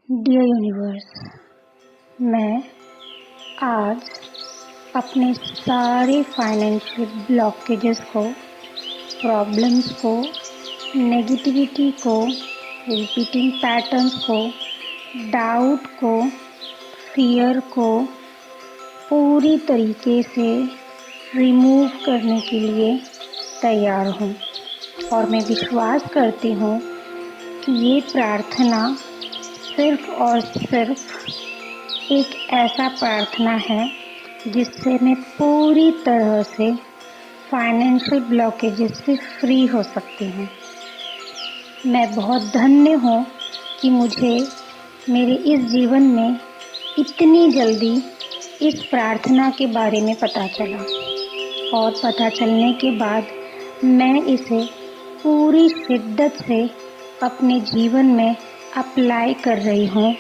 Dear universe, मैं आज अपने सारे फाइनेंशियल ब्लॉकेजेस को, प्रॉब्लम्स को, नेगेटिविटी को, रिपीटिंग पैटर्न्स को, डाउट को, फियर को पूरी तरीके से रिमूव करने के लिए तैयार हूँ। और मैं विश्वास करती हूँ कि ये प्रार्थना सिर्फ और सिर्फ एक ऐसा प्रार्थना है जिससे मैं पूरी तरह से फाइनेंशियल ब्लॉकेजेस से फ्री हो सकती हूँ। मैं बहुत धन्य हूँ कि मुझे मेरे इस जीवन में इतनी जल्दी इस प्रार्थना के बारे में पता चला, और पता चलने के बाद मैं इसे पूरी शिद्दत से अपने जीवन में अप्लाई कर रही हूँ,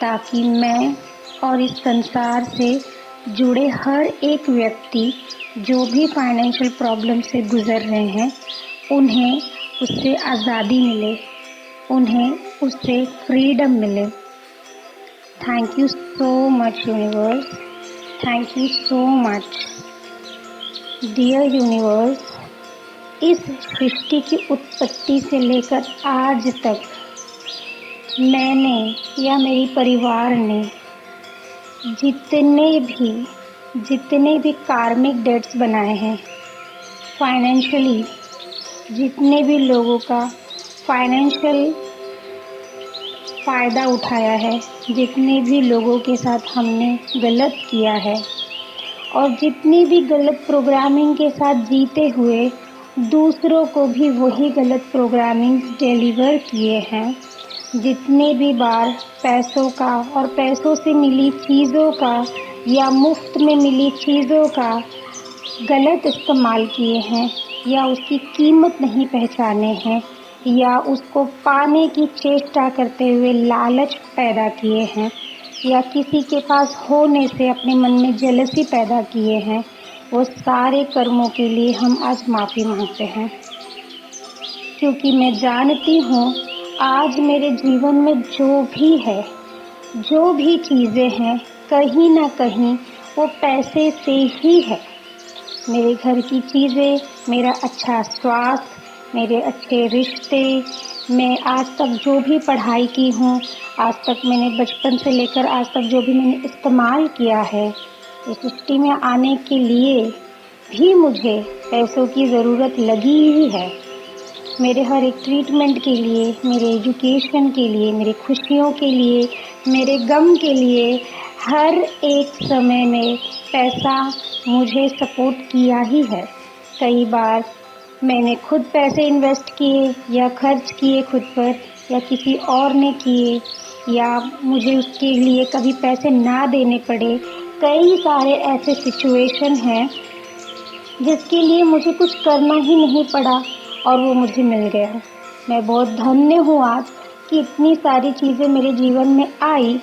ताकि मैं और इस संसार से जुड़े हर एक व्यक्ति जो भी फाइनेंशियल प्रॉब्लम से गुजर रहे हैं उन्हें उससे आज़ादी मिले, उन्हें उससे फ्रीडम मिले। Thank you so much universe, thank you so much. Dear universe, इस सृष्टि की उत्पत्ति से लेकर आज तक मैंने या मेरी परिवार ने जितने भी कार्मिक डेट्स बनाए हैं, फाइनेंशियली जितने भी लोगों का फाइनेंशियल फ़ायदा उठाया है, जितने भी लोगों के साथ हमने गलत किया है और जितनी भी गलत प्रोग्रामिंग के साथ जीते हुए दूसरों को भी वही गलत प्रोग्रामिंग डिलीवर किए हैं, जितने भी बार पैसों का और पैसों से मिली चीज़ों का या मुफ्त में मिली चीज़ों का गलत इस्तेमाल किए हैं, या उसकी कीमत नहीं पहचाने हैं, या उसको पाने की चेष्टा करते हुए लालच पैदा किए हैं, या किसी के पास होने से अपने मन में जेलसी पैदा किए हैं, वो सारे कर्मों के लिए हम आज माफ़ी मांगते हैं। क्योंकि मैं जानती हूँ आज मेरे जीवन में जो भी है, जो भी चीज़ें हैं, कहीं ना कहीं वो पैसे से ही है। मेरे घर की चीज़ें, मेरा अच्छा स्वास्थ्य, मेरे अच्छे रिश्ते, मैं आज तक जो भी पढ़ाई की हूँ, आज तक मैंने बचपन से लेकर आज तक जो भी मैंने इस्तेमाल किया है, इस सृष्टि में आने के लिए भी मुझे पैसों की ज़रूरत लगी ही है। मेरे हर एक ट्रीटमेंट के लिए, मेरे एजुकेशन के लिए, मेरे खुशियों के लिए, मेरे गम के लिए, हर एक समय में पैसा मुझे सपोर्ट किया ही है। कई बार मैंने खुद पैसे इन्वेस्ट किए या खर्च किए खुद पर, या किसी और ने किए, या मुझे उसके लिए कभी पैसे ना देने पड़े। कई सारे ऐसे सिचुएशन हैं जिसके लिए मुझे कुछ करना ही नहीं पड़ा और वो मुझे मिल गया। मैं बहुत धन्य हूँ आज कि इतनी सारी चीज़ें मेरे जीवन में आई,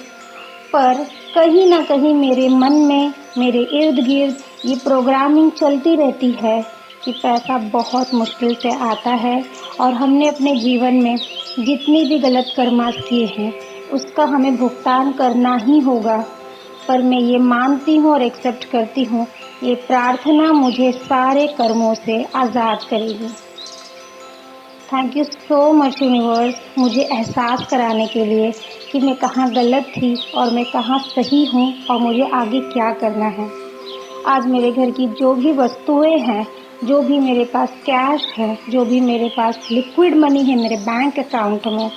पर कहीं ना कहीं मेरे मन में, मेरे इर्द गिर्द ये प्रोग्रामिंग चलती रहती है कि पैसा बहुत मुश्किल से आता है, और हमने अपने जीवन में जितनी भी गलत कर्मास किए हैं उसका हमें भुगतान करना ही होगा। पर मैं ये मानती हूँ और एक्सेप्ट करती हूँ, ये प्रार्थना मुझे सारे कर्मों से आज़ाद करेगी। Thank you so much universe, मुझे एहसास कराने के लिए कि मैं कहाँ गलत थी और मैं कहाँ सही हूँ और मुझे आगे क्या करना है। आज मेरे घर की जो भी वस्तुएं हैं, जो भी मेरे पास कैश है, जो भी मेरे पास लिक्विड मनी है मेरे बैंक अकाउंट में,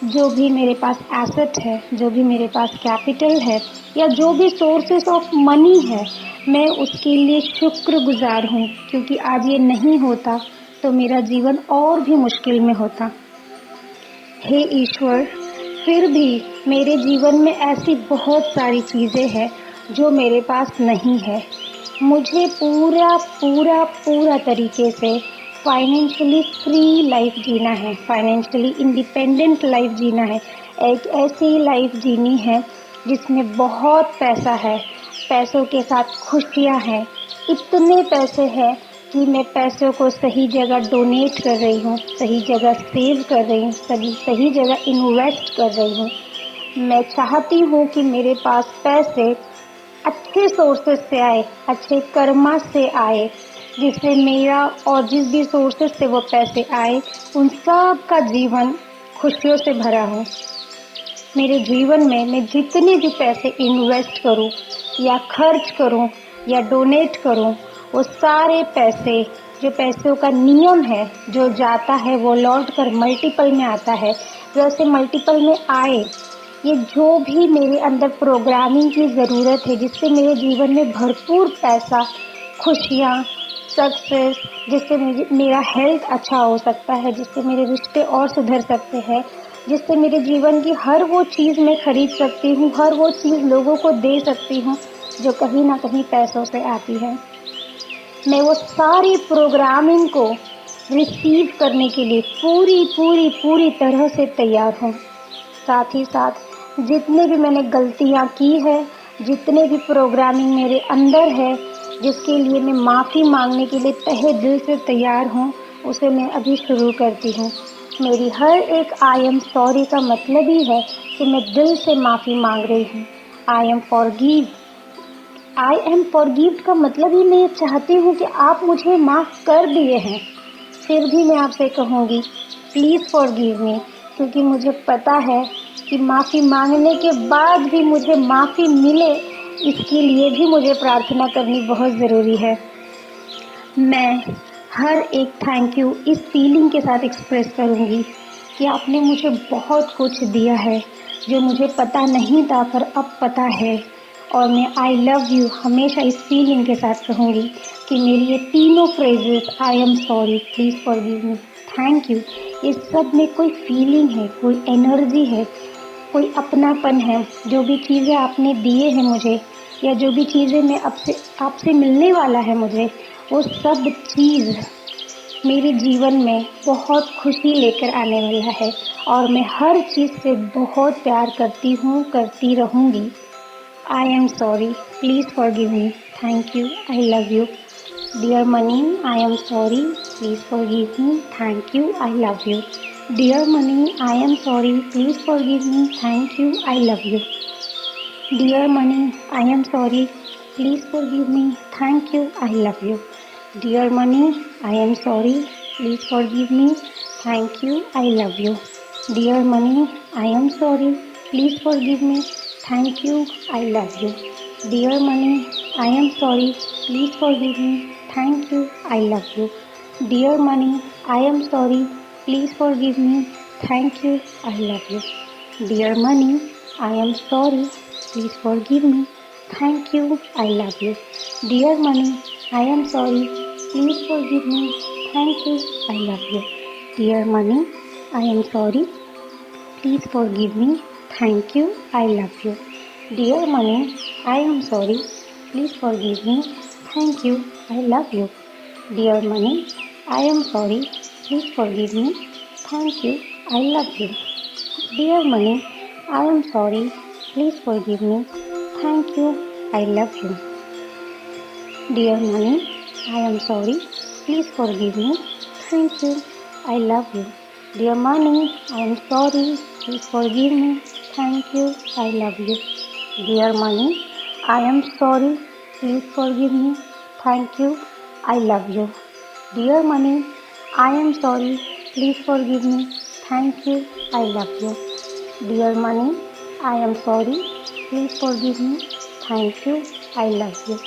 जो भी मेरे पास एसेट है, जो भी मेरे पास कैपिटल है, या जो भी सोर्सेस ऑफ मनी है, मैं उसके लिए शुक्रगुजार हूँ। क्योंकि आज ये नहीं होता तो मेरा जीवन और भी मुश्किल में होता। हे ईश्वर, फिर भी मेरे जीवन में ऐसी बहुत सारी चीज़ें हैं जो मेरे पास नहीं है। मुझे पूरा तरीके से फाइनेंशियली फ्री लाइफ जीना है, फाइनेंशियली इंडिपेंडेंट लाइफ जीना है। एक ऐसी लाइफ जीनी है जिसमें बहुत पैसा है, पैसों के साथ खुशियाँ हैं। इतने पैसे हैं कि मैं पैसों को सही जगह डोनेट कर रही हूँ, सही जगह सेव कर रही हूँ, सही जगह इन्वेस्ट कर रही हूँ। मैं चाहती हूँ कि मेरे पास पैसे अच्छे सोर्सेस से आए, अच्छे कर्मा से आए, जिससे मेरा और जिस भी सोर्सेस से वो पैसे आए उन सब का जीवन खुशियों से भरा हो। मेरे जीवन में मैं जितने भी पैसे इन्वेस्ट करूं या खर्च करूं या डोनेट करूं, वो सारे पैसे, जो पैसों का नियम है, जो जाता है वो लौट कर मल्टीपल में आता है, वैसे मल्टीपल में आए। ये जो भी मेरे अंदर प्रोग्रामिंग की ज़रूरत है, जिससे मेरे जीवन में भरपूर पैसा, खुशियाँ, सक्सेस, जिससे मेरा हेल्थ अच्छा हो सकता है, जिससे मेरे रिश्ते और सुधर सकते हैं, जिससे मेरे जीवन की हर वो चीज़ मैं खरीद सकती हूँ, हर वो चीज़ लोगों को दे सकती हूँ जो कहीं ना कहीं पैसों से आती है। मैं वो सारी प्रोग्रामिंग को रिसीव करने के लिए पूरी पूरी पूरी तरह से तैयार हूँ। साथ ही साथ जितने भी मैंने गलतियाँ की है, जितने भी प्रोग्रामिंग मेरे अंदर है, जिसके लिए मैं माफ़ी मांगने के लिए तहे दिल से तैयार हूँ, उसे मैं अभी शुरू करती हूँ। मेरी हर एक आई एम सॉरी का मतलब ही है कि मैं दिल से माफ़ी मांग रही हूँ। I am forgive. I am forgive का मतलब ही मैं चाहती हूँ कि आप मुझे माफ़ कर दिए हैं, फिर भी मैं आपसे कहूँगी प्लीज़ फॉरगिव मी, क्योंकि मुझे पता है कि माफ़ी मांगने के बाद भी मुझे माफ़ी मिले, इसके लिए भी मुझे प्रार्थना करनी बहुत ज़रूरी है। मैं हर एक थैंक यू इस फीलिंग के साथ एक्सप्रेस करूँगी कि आपने मुझे बहुत कुछ दिया है जो मुझे पता नहीं था पर अब पता है। और मैं आई लव यू हमेशा इस फीलिंग के साथ कहूँगी कि मेरी ये तीनों phrases, I am sorry, please forgive me, thank you, ये सब में कोई फीलिंग है, कोई एनर्जी है, कोई अपनापन है। जो भी चीज़ें आपने दिए हैं मुझे, या जो भी चीज़ें मैं आपसे मिलने वाला है मुझे, वो सब चीज़ मेरे जीवन में बहुत खुशी लेकर आने वाला है। और मैं हर चीज़ से बहुत प्यार करती हूँ, करती रहूँगी। I am sorry, please forgive me, thank you, I love you. Dear money, I am sorry, please forgive me, thank you, I love you. Dear money, I am sorry, please forgive me, thank you, I love you. Dear money, I am sorry, please forgive me, thank you, I love you. Dear money, I am sorry, please forgive me, thank you, I love you. Dear money, I am sorry, please forgive me, thank you, I love you. Dear money, I am sorry, please forgive me, thank you, I love you. Dear money, I am sorry, please forgive me, thank you, I love you. Dear money, I am sorry, please forgive me, thank you, I love you. Dear money, I am sorry, please forgive me, thank you, I love you. Dear money, I am sorry, please forgive me, thank you, I love you. Dear money, I am sorry, please forgive me, thank you, I love you. Dear money, I am sorry, please forgive me, thank you, I love you. Dear money, I am sorry, please forgive me, thank you, I love you. Dear money, I am sorry, please forgive me, thank you, I love you. Dear money, I am sorry, please forgive me, thank you, I love you. Dear money, I am sorry, please forgive me, thank you, I love you. Dear money, I am sorry, please forgive me, thank you, I love you. Dear money, I am sorry, please forgive me, thank you, I love you.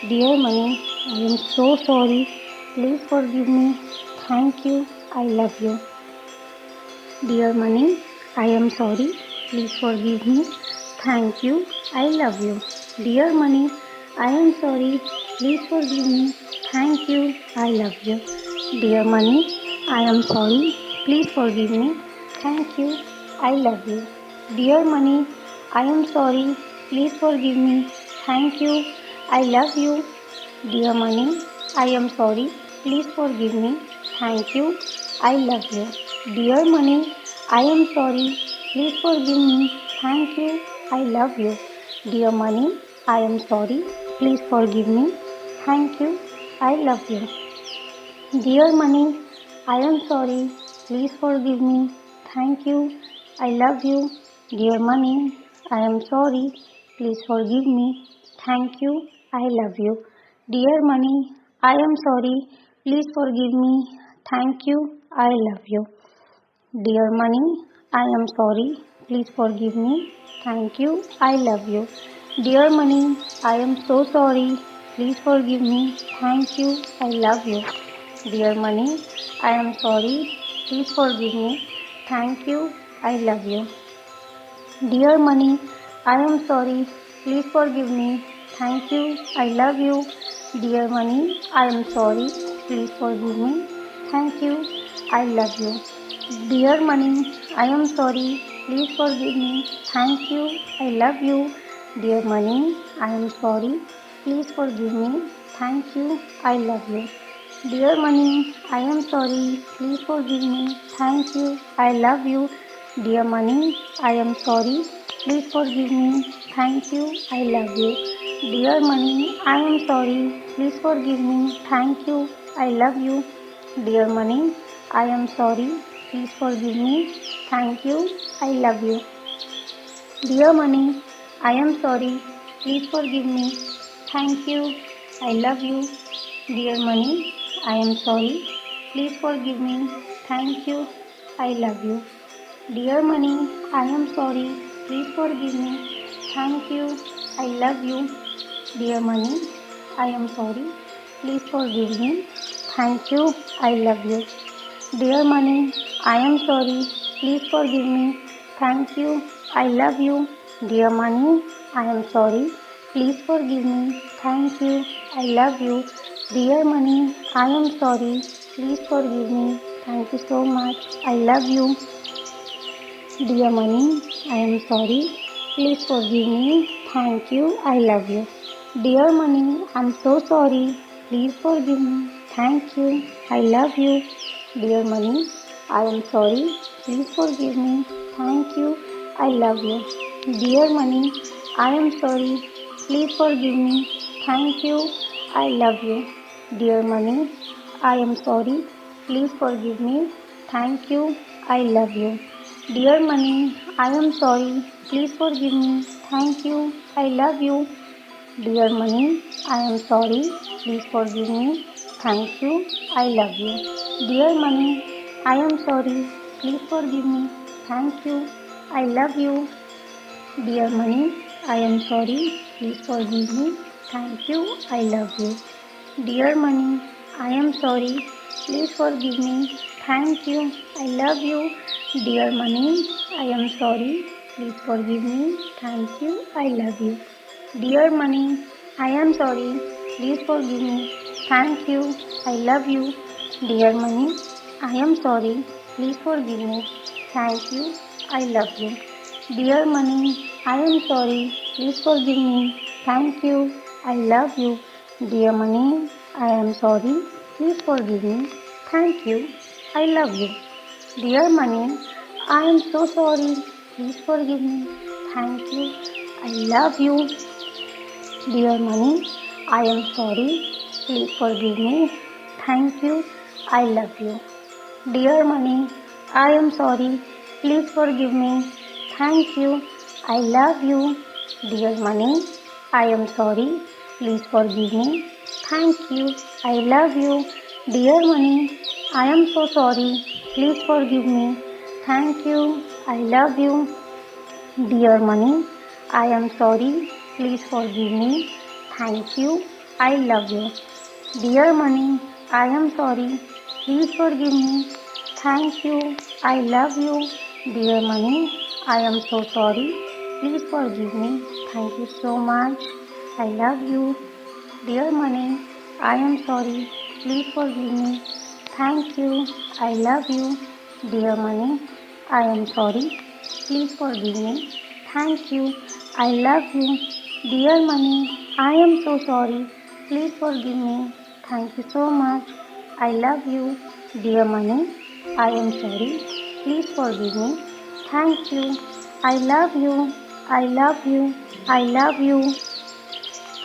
Dear money, I am so sorry, please forgive me, thank you, I love you. Dear money, I am sorry, please forgive me, thank you, I love you. Dear money, I am sorry, please forgive me, thank you, I love you. Dear money, I am sorry, please forgive me, thank you, I love you. Dear money, I am sorry, please forgive me, thank you, I love you. Dear money, I am sorry, please forgive me, thank you, I love you. Dear money, I am sorry, please forgive me, thank you, I love you. Dear money, I am sorry, please forgive me, thank you, I love you. Dear money, I am sorry, please forgive me, thank you, I love you. Dear money, I am sorry. Please forgive me. Thank you. I love you. Dear money, I am sorry. Please forgive me. Thank you. I love you. Dear money, I am sorry. Please forgive me. Thank you. I love you. Dear money, I am so sorry. Please forgive me. Thank you. I love you. Dear money, I am sorry. Please forgive me. Thank you. I love you. Dear money, I am sorry. Please forgive me. Thank you. I love you. Dear money, I am sorry. Please forgive me. Thank you. I love you. Dear money, I am sorry. Please forgive me. Thank you. I love you. Dear money, I am sorry. Please forgive me. Thank you. I love you. Dear money, I am sorry. Please forgive me. Thank you. I love you. Dear money, I am sorry. Please forgive me. Thank you. I love you. Dear money, I am sorry. Please forgive me. Thank you. I love you. Dear money, I am sorry. Please forgive me. Thank you. I love you. Dear money, I am sorry. Please forgive me. Thank you. I love you. Dear money, I am sorry. Please forgive me. Thank you. I love you. Dear money, I am sorry. Please forgive me. Thank you. I love you. Dear money, I am sorry. Please forgive me. Thank you. I love you. Dear money, I am sorry. Please forgive me. Thank you. I love you. Dear money, I am sorry. Please forgive me. Thank you. I love you. Dear money, I am sorry. Please forgive me. Thank you so much. I love you. Dear money, I am sorry. Please forgive me. Thank you. I love you. Dear money, I'm so sorry. Please forgive me. Thank you. I love you. Dear money, I am sorry. Please forgive me. Thank you. I love you. Dear money, I am sorry. Please forgive me. Thank you. I love you. Dear money, I am sorry. Please forgive me. Thank you. I love you. Dear money, I am sorry. Please forgive me. Thank you. I love you. Dear money, I am sorry. Please forgive me. Thank you. I love you. Dear money, I am sorry. Please forgive me. Thank you. I love you. Dear money, I am sorry. Please forgive me. Thank you. I love you. Dear money, I am sorry. Please forgive me. Thank you. I love you. Dear money, I am sorry. Please forgive me. Thank you. I love you. Dear money, I am sorry. Please forgive me. Thank you. I love you. Dear money, I am sorry. Please forgive me. Thank you. I love you. Dear money, I am sorry. Please forgive me. Thank you. I love you. Dear money, I am sorry. Please forgive me. Thank you. I love you. Dear money, I am so sorry. Please forgive me. Thank you. I love you. Dear money, I am sorry. Please forgive me. Thank you. I love you. Dear money, I am sorry. Please forgive me. Thank you. I love you. Dear money, I am sorry. Please forgive me. Thank you. I love you. Dear money, I am so sorry. Please forgive me. Thank you. I love you. Dear money, I am sorry. Please forgive me. Thank you. I love you. Dear money, I am sorry. Please forgive me. Thank you. I love you. Dear money, I am so sorry. Please forgive me. Thank you so much. I love you. Dear money, I am sorry. Please forgive me. Thank you. I love you. Dear money, I am sorry. Please forgive me. Thank you. I love you. Dear money, I am so sorry. Please forgive me. Thank you so much. I love you. Dear money, I am sorry. Please forgive me. Thank you. I love you. I love you. I love you.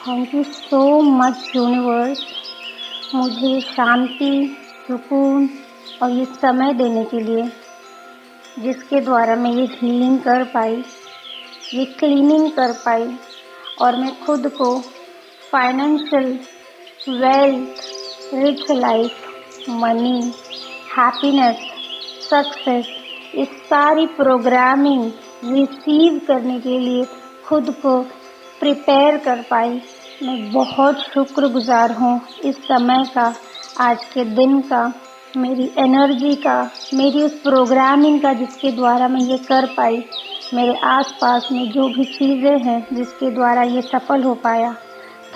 Thank you so much universe, मुझे शांति, सुकून और ये समय देने के लिए। जिसके द्वारा मैं ये हीलिंग कर पाई, ये क्लीनिंग कर पाई और मैं खुद को financial, wealth, rich life, money, happiness, success, इस सारी प्रोग्रामिंग रिसीव करने के लिए खुद को प्रिपेयर कर पाई। मैं बहुत शुक्रगुजार हूँ इस समय का, आज के दिन का, मेरी एनर्जी का, मेरी उस प्रोग्रामिंग का जिसके द्वारा मैं ये कर पाई। मेरे आसपास में जो भी चीज़ें हैं जिसके द्वारा ये सफल हो पाया।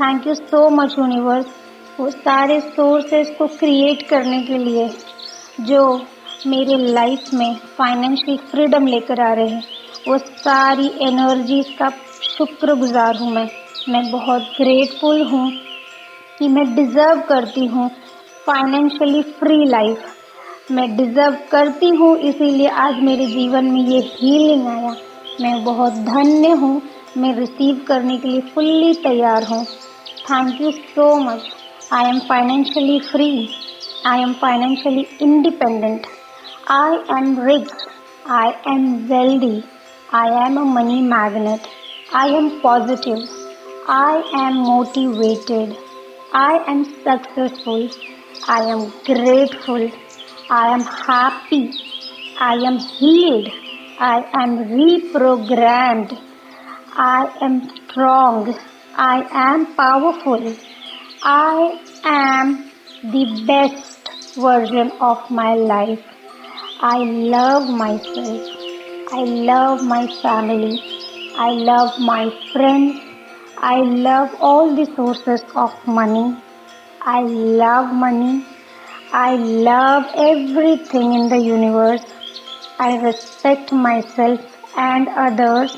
Thank you so much universe, वो सारे सोर्सेस को क्रिएट करने के लिए जो मेरे लाइफ में फाइनेंशियल फ्रीडम लेकर आ रहे हैं। वो सारी एनर्जीज का शुक्रगुजार हूँ मैं बहुत ग्रेटफुल हूँ कि मैं डिज़र्व करती हूँ फाइनेंशियली फ्री लाइफ। मैं डिज़र्व करती हूँ, इसीलिए आज मेरे जीवन में ये हीलिंग आया। मैं बहुत धन्य हूँ, मैं रिसीव करने के लिए फुल्ली तैयार हूँ। Thank you so much. I am financially free, I am financially independent, I am rich, I am wealthy, I am a money magnet, I am positive, I am motivated, I am successful, I am grateful, I am happy, I am healed, I am reprogrammed, I am strong, I am powerful, I am the best version of my life. I love myself, I love my family, I love my friends, I love all the sources of money. I love money. I love everything in the universe. I respect myself and others.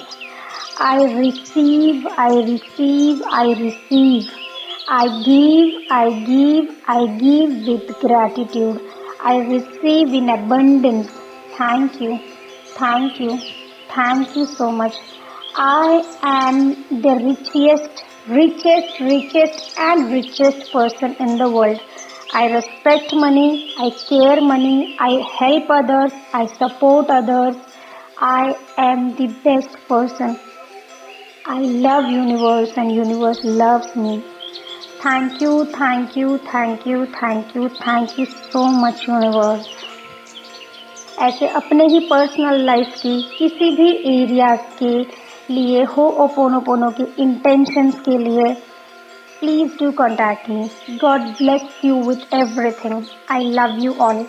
I receive, I receive, I receive. I give, I give, I give with gratitude. I receive in abundance. Thank you, thank you, thank you so much. I am the richest and richest person in the world. I respect money, I care money, I help others, I support others. I am the best person. I love universe and universe loves me. Thank you, thank you, thank you, thank you, thank you so much universe. ऐसे अपने ही personal life की किसी भी areas के लिए हो'ओपोनोपोनो के intentions के लिए please do contact me. God bless you with everything. I love you all.